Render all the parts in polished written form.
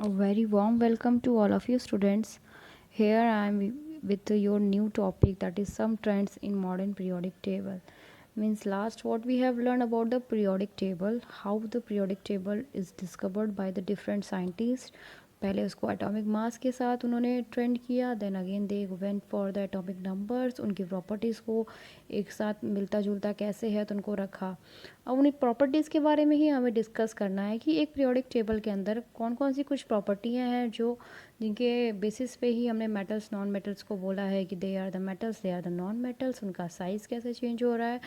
A very warm welcome to all of you students. Here I am with your new topic, that is some trends in modern periodic table. Means last what we have learned about the periodic table, how the periodic table is discovered by the different scientists. पहले उसको atomic mass के साथ उन्होंने trend किया, then again they went for the atomic numbers, उनकी properties को एक साथ मिलता जुलता कैसे है तो उनको रखा। अब उन्हीं प्रॉपर्टीज़ के बारे में ही हमें डिस्कस करना है कि एक पीरियोडिक टेबल के अंदर कौन कौन सी कुछ प्रॉपर्टियाँ हैं जो जिनके बेसिस पे ही हमने मेटल्स नॉन मेटल्स को बोला है कि they are the metals, they are the non metals, उनका साइज़ कैसे चेंज हो रहा है,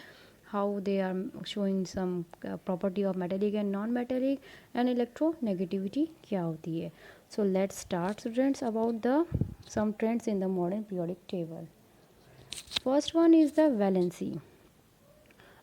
how they are showing some property of metallic and non metallic, and electronegativity क्या होती है। So let's start students about the some trends in the modern periodic table. First one is the valency.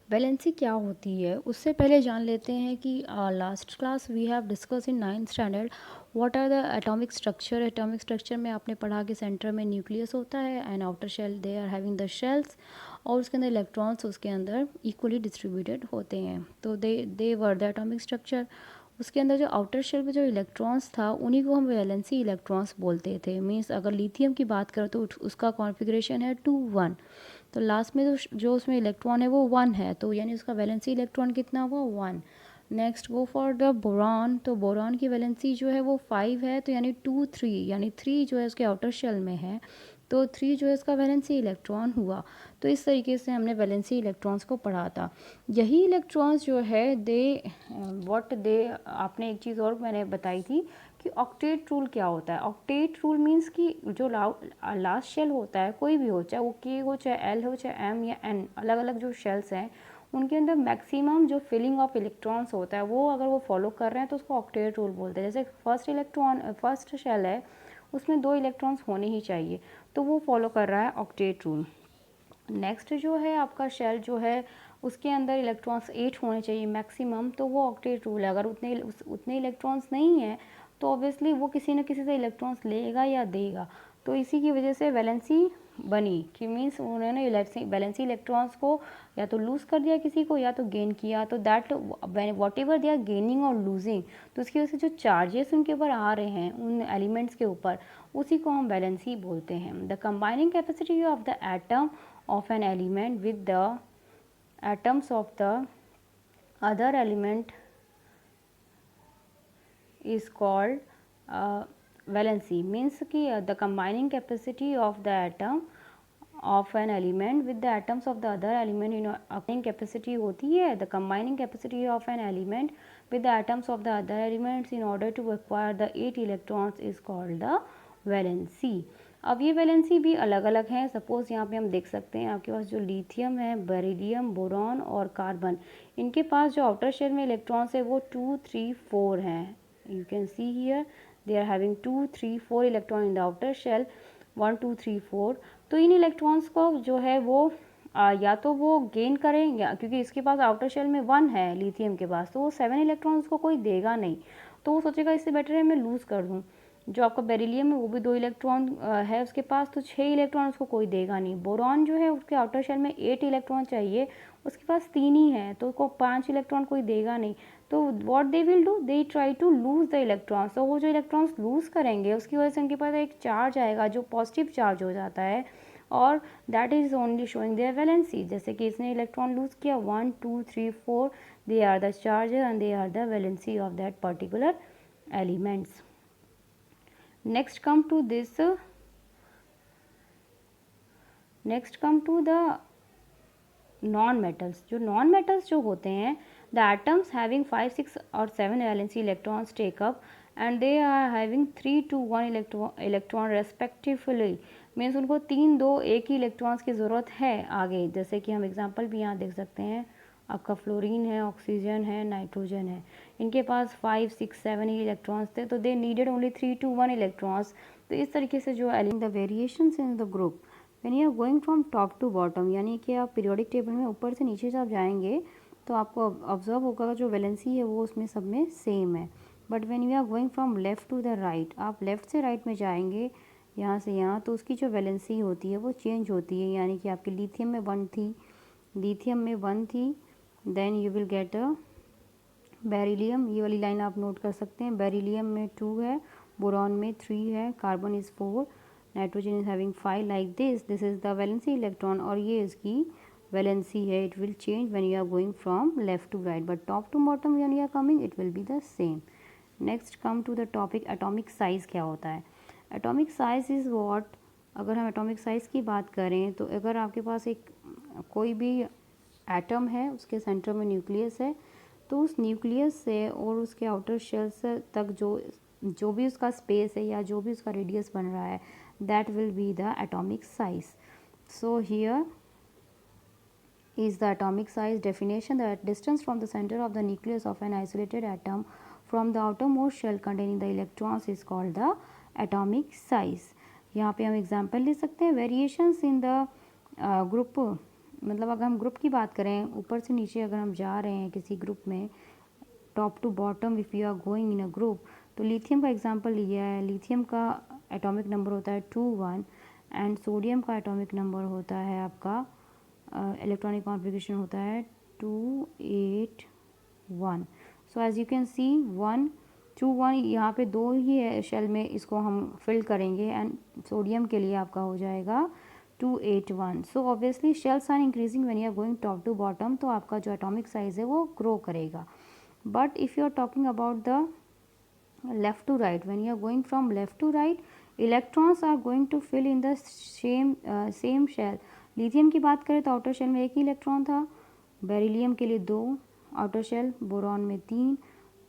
Valency क्या होती है उससे पहले जान लेते हैं कि last class we have discuss in 9th standard what are the atomic structure. Atomic structure में आपने पढ़ा कि सेंटर में न्यूक्लियस होता है and outer shell, they are having the shells, और उसके अंदर इलेक्ट्रॉन्स उसके अंदर इक्वली डिस्ट्रीब्यूटेड होते हैं, तो दे वर द एटॉमिक स्ट्रक्चर। उसके अंदर जो आउटर शेल में जो इलेक्ट्रॉन्स था उन्हीं को हम वैलेंसी इलेक्ट्रॉन्स बोलते थे। मीन्स अगर लिथियम की बात करें तो उसका कॉन्फ़िगरेशन है 2 1, तो लास्ट में जो उसमें इलेक्ट्रॉन है वो 1 है, तो यानी उसका वैलेंसी इलेक्ट्रॉन कितना हुआ 1। Next go for the boron, तो बोरॉन की वैलेंसी जो है वो 5 है, तो यानी 2 3, यानी 3 जो है उसके आउटर शेल में है, तो 3 जो है इसका वैलेंसी इलेक्ट्रॉन हुआ। तो इस तरीके से हमने वैलेंसी इलेक्ट्रॉन्स को पढ़ा था। यही इलेक्ट्रॉन्स जो है दे व्हाट दे, आपने एक चीज़ और मैंने बताई थी कि ऑक्टेट रूल क्या होता है। ऑक्टेट रूल मीन्स कि जो लास्ट शेल होता है कोई भी हो, चाहे वो के हो, चाहे एल हो, चाहे एम या एन, अलग अलग जो शेल्स हैं उनके अंदर मैक्सिमम जो फिलिंग ऑफ इलेक्ट्रॉन्स होता है वो अगर वो फॉलो कर रहे हैं तो उसको ऑक्टेट रूल बोलते हैं। जैसे फर्स्ट शेल है उसमें 2 इलेक्ट्रॉन्स होने ही चाहिए, तो वो फॉलो कर रहा है ऑक्टेट रूल। नेक्स्ट जो है आपका शेल जो है उसके अंदर इलेक्ट्रॉन्स 8 होने चाहिए मैक्सिमम, तो वो ऑक्टेट रूल है। अगर उतने इलेक्ट्रॉन्स नहीं हैं तो ऑब्वियसली वो किसी न किसी से इलेक्ट्रॉन्स लेगा या देगा, तो इसी की वजह से वैलेंसी बनी कि मीन्स उन्होंने वैलेंसी इलेक्ट्रॉन्स को या तो लूज़ कर दिया किसी को या तो गेन किया, तो that whatever they are gaining और लूजिंग, तो उसकी वजह से जो चार्जेस उनके ऊपर आ रहे हैं उन एलिमेंट्स के ऊपर, उसी को हम वैलेंसी बोलते हैं। The combining capacity of the atom of an element with the atoms of the other element is called valency। means कि the combining capacity of the atom of an element with the atoms of the other element, combining capacity होती है the combining capacity of an element with the atoms of the other elements in order to acquire the 8 electrons is called the valency। अब ये valency भी अलग अलग हैं। Suppose यहाँ पे हम देख सकते हैं आपके पास जो लिथियम है, बेरिलियम, बोरॉन और कार्बन, इनके पास जो आउटर शेल में इलेक्ट्रॉन्स है वो 2 3 4 हैं। You can see here they are having 2 3 4 electron in the outer shell, 1 2 3 4। तो इन इलेक्ट्रॉन्स को जो है वो या तो वो गेन करें, या क्योंकि इसके पास आउटर शेल में 1 है लिथियम के पास, तो वो 7 इलेक्ट्रॉन्स को कोई देगा नहीं, तो वो सोचेगा इससे बेटर है मैं लूज़ कर दूँ। जो आपका बेरिलियम है वो भी 2 इलेक्ट्रॉन है उसके पास, तो 6 इलेक्ट्रॉन उसको कोई देगा नहीं। बोरॉन जो है उसके आउटर शेल में 8 इलेक्ट्रॉन चाहिए, उसके पास 3 ही है, तो उसको 5 इलेक्ट्रॉन कोई देगा नहीं। तो what they will do, they try to lose the electrons, तो वो जो इलेक्ट्रॉन्स लूज़ करेंगे उसकी वजह से उनके पास एक चार्ज आएगा जो पॉजिटिव चार्ज हो जाता है, और that is only showing there valency. जैसे कि इसने इलेक्ट्रॉन लूज़ किया 1 2 3 4, they are the charges and they are the valency of that particular elements. next come to this next come to the non metals. जो non metals जो होते हैं, the atoms having 5 6 और 7 valency electrons take up and they are having 3 2 1 electron respectively. Means उनको 3 2 1 ही electrons की ज़रूरत है आगे। जैसे कि हम एग्जांपल भी यहाँ देख सकते हैं, आपका फ्लोरीन है, ऑक्सीजन है, नाइट्रोजन है, इनके पास 5 6 7 ही इलेक्ट्रॉन्स थे, तो दे नीडेड ओनली 3 2 1 इलेक्ट्रॉन्स। तो इस तरीके से जो the variations in the group when you are going from top to bottom, यानी कि आप पीरियोडिक टेबल में ऊपर से नीचे जब जाएंगे तो आपको ऑब्जर्व होगा जो वैलेंसी है वो उसमें सब में सेम है। But when you are going from left to the right, आप लेफ़्ट से राइट में जाएंगे यहाँ से यहाँ, तो उसकी जो वैलेंसी होती है वो चेंज होती है। यानी कि आपकी लिथियम में 1 थी, then you will get a beryllium, ये वाली लाइन आप नोट कर सकते हैं, बेरिलियम में 2 है, बोरॉन में 3 है, carbon is 4, nitrogen is having 5 like this is the valency electron और ये इसकी वैलेंसी है. It will change when you are going from left to right but top to bottom when you are coming it will be the same. Next come to the topic atomic size क्या होता है. Atomic size is what. अगर हम atomic size की बात करें तो अगर आपके पास एक कोई भी एटम है, उसके सेंटर में न्यूक्लियस है, तो उस न्यूक्लियस से और उसके आउटर शेल्स तक जो भी उसका स्पेस है या जो भी उसका रेडियस बन रहा है, that will be the atomic size. So here is the atomic size definition. The distance from the center of the nucleus of an isolated atom from the outermost shell containing the electrons is called the atomic size. यहाँ पे हम example ले सकते हैं. Variations in the group, मतलब अगर हम group की बात करें, ऊपर से नीचे अगर हम जा रहे हैं किसी ग्रुप में, top to bottom if you are going in a group, तो लिथियम का एग्जांपल लिया है. लिथियम का एटॉमिक नंबर होता है 2 1 एंड सोडियम का एटॉमिक नंबर होता है आपका इलेक्ट्रॉनिक कॉन्फ़िगरेशन होता है 2 8 1. So as you can see 1 2 1 यहाँ पे 2 ही है शेल में, इसको हम फिल करेंगे एंड सोडियम के लिए आपका हो जाएगा 2 8 1. So obviously shells are increasing when you are going top to bottom, तो आपका जो एटॉमिक साइज़ है वो ग्रो करेगा. But if you are talking about the left to right, when you are going from left to right, electrons are going to fill in the same shell. Lithium की बात करें तो outer shell में एक ही electron था, beryllium के लिए 2 outer shell, boron में 3,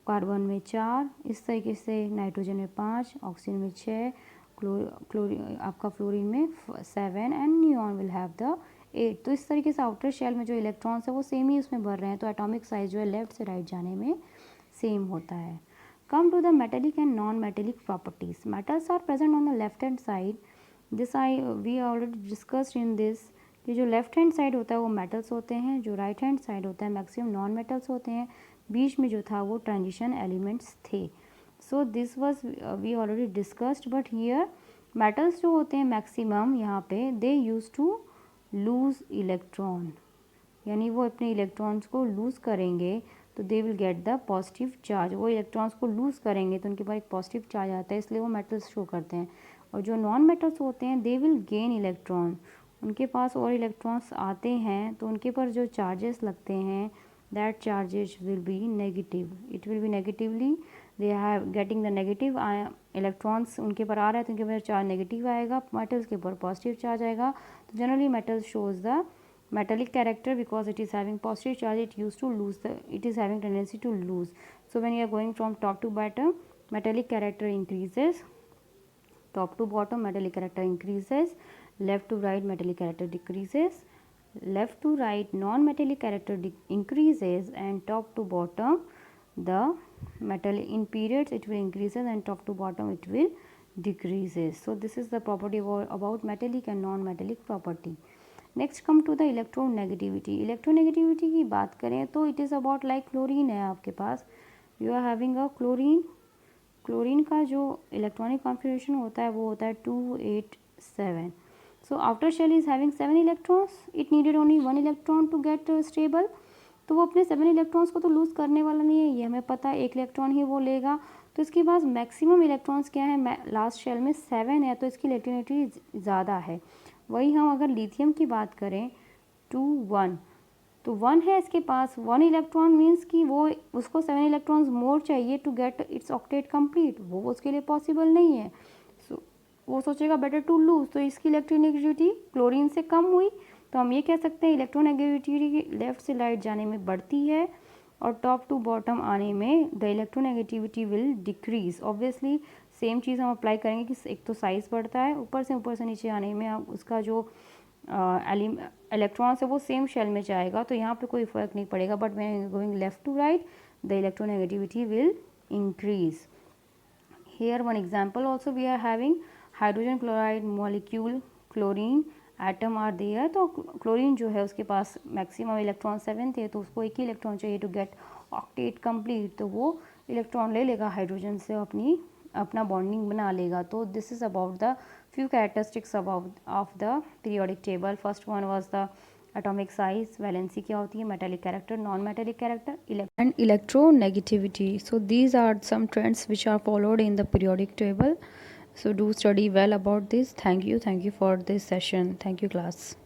कार्बन में 4, इस तरीके से नाइट्रोजन में 5, ऑक्सीजन में 6, आपका फ्लोरीन में 7 and neon will have the 8. तो इस तरीके से आउटर शेल में जो इलेक्ट्रॉन्स है वो सेम ही उसमें भर रहे हैं, तो एटॉमिक साइज जो है लेफ्ट से राइट जाने में सेम होता है. Come to the metallic and non-metallic properties. Metals are present on the left hand side. This we already discussed in this कि जो लेफ्ट हैंड साइड होता है वो मेटल्स होते हैं, जो राइट हैंड साइड होता है मैक्सिमम नॉन मेटल्स होते हैं. बीच में जो था वो ट्रांजिशन एलिमेंट्स थे. So this was we already discussed. But here metals जो होते हैं मैक्सिमम यहाँ पे they use to lose electron, यानी वो अपने इलेक्ट्रॉन्स को लूज़ करेंगे तो they will get the positive charge. वो इलेक्ट्रॉन्स को लूज़ करेंगे तो उनके पास एक पॉजिटिव चार्ज आता है, इसलिए वो मेटल्स शो करते हैं. और जो नॉन मेटल्स होते हैं दे विल गेन इलेक्ट्रॉन, उनके पास और इलेक्ट्रॉन्स आते हैं तो उनके पर जो चार्जेस लगते हैं that charges will be negative. It will B negatively, they have getting the negative electrons उनके पर आ रहा है तो उनके पर चार्ज नेगेटिव आएगा, मेटल्स के ऊपर पॉजिटिव चार्ज आएगा. तो generally metals shows the metallic character because it is having positive charge, it is having tendency to lose. So when you are going from top to bottom, metallic character increases, top to bottom metallic character increases, left to right metallic character decreases, left to right non metallic character increases, and top to bottom the metal in periods it will increases and top to bottom it will decreases. So this is the property about metallic and non metallic property. Next come to the electronegativity. Electronegativity की बात करें तो it is about like chlorine है आपके पास, you are having a chlorine. Chlorine का जो electronic configuration होता है वो होता है 2 8 7. So outer shell is having 7 electrons, it needed only 1 electron to get stable. तो वो अपने 7 इलेक्ट्रॉन्स को तो लूज़ करने वाला नहीं है, ये हमें पता है, 1 इलेक्ट्रॉन ही वो लेगा. तो इसके पास मैक्सिमम इलेक्ट्रॉन्स क्या है, लास्ट शेल में 7 है, तो इसकी इलेक्ट्रोनेगेटिविटी ज़्यादा है. वही हम अगर लिथियम की बात करें 2 1, तो 1 है इसके पास, 1 इलेक्ट्रॉन मीन्स कि वो उसको 7 इलेक्ट्रॉन्स मोर चाहिए to get its octet complete, वो उसके लिए पॉसिबल नहीं है. सो वो सोचेगा बेटर टू लूज, तो इसकी इलेक्ट्रोनेगेटिविटी क्लोरीन से कम हुई. तो हम ये कह सकते हैं इलेक्ट्रोनेगेटिविटी लेफ्ट से राइट जाने में बढ़ती है और टॉप टू बॉटम आने में the electronegativity will decrease. Obviously same चीज़ हम अप्लाई करेंगे कि एक तो साइज़ बढ़ता है, ऊपर से नीचे आने में आप उसका जो इलेक्ट्रॉन्स है वो सेम शेल में जाएगा, तो यहाँ पे कोई फ़र्क नहीं पड़ेगा. But when going left to right the electronegativity will increase. Here one example also we are having hydrogen chloride molecule, chlorine atom are there. तो क्लोरीन जो है उसके पास मैक्सिमम इलेक्ट्रॉन 7 थे, तो उसको एक ही इलेक्ट्रॉन चाहिए टू गेट ऑक्टेट कंप्लीट, तो वो इलेक्ट्रॉन ले लेगा हाइड्रोजन से, अपना बॉन्डिंग बना लेगा. तो this is about the few characteristics about of the periodic table. First one was the atomic size, valency क्या होती है, metallic character, non metallic character and electronegativity. So these are some trends which are followed in the periodic table. So do study well about this. Thank you for this session. Thank you, class.